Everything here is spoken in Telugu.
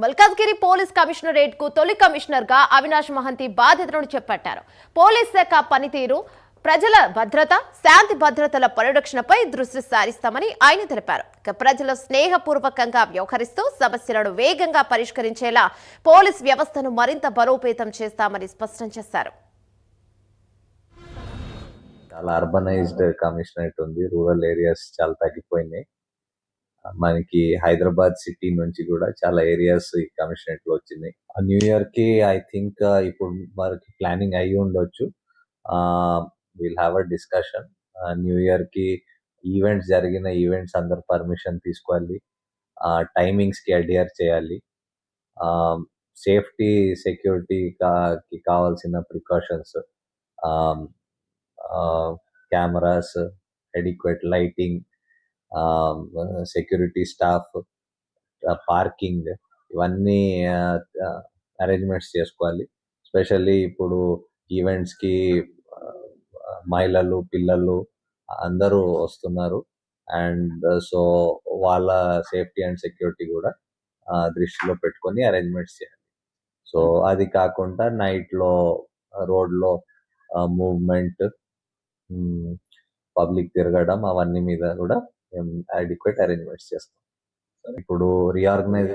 మల్కాజ్గిరి పోలీస్ కమిషనరేట్ కు తొలి కమిషనర్ గా అవినాష్ మహంతి బాధ్యతలను చేపట్టారు. పోలీస్ శాఖ పనితీరు, ప్రజల భద్రత, శాంతి భద్రతల పరిరక్షణపై దృష్టి సారిస్తామని ఆయన తెలిపారు. ప్రజల స్నేహపూర్వకంగా వ్యవహరిస్తూ సమస్యలను వేగంగా పరిష్కరించేలా పోలీస్ వ్యవస్థను మరింత బలోపేతం చేస్తామని స్పష్టం చేశారు. చాలా అర్బనైజ్డ్ కమిషనరేట్ ఉంది. రూరల్ ఏరియాస్ చాలా తగ్గిపోయినాయి. మనకి హైదరాబాద్ సిటీ నుంచి కూడా చాలా ఏరియాస్ ఈ కమిషనరేట్ లో వచ్చినాయి. న్యూ ఇయర్ కి ఐ థింక్ ఇప్పుడు మనకి ప్లానింగ్ అయ్యి ఉండొచ్చు. Will have a discussion. New year కి జరిగిన ఈవెంట్స్ అందరు పర్మిషన్ తీసుకోవాలి. టైమింగ్స్ కి అడియర్ చేయాలి. సేఫ్టీ సెక్యూరిటీకి కావాల్సిన precautions, cameras, adequate lighting, security staff, parking, ఇవన్నీ అరేంజ్మెంట్స్ చేసుకోవాలి. ఎస్పెషల్లీ ఇప్పుడు ఈవెంట్స్ కి మహిళలు, పిల్లలు అందరూ వస్తున్నారు. అండ్ సో వాళ్ళ సేఫ్టీ అండ్ సెక్యూరిటీ కూడా దృష్టిలో పెట్టుకొని అరేంజ్మెంట్స్ చేయాలి. సో అది కాకుండా నైట్ లో రోడ్ లో మూవ్మెంట్, పబ్లిక్ తిరగడం, అవన్నీ మీద కూడా మేము అడిక్వేట్ అరేంజ్మెంట్స్ చేస్తాం. ఇప్పుడు రీఆర్గనైజ్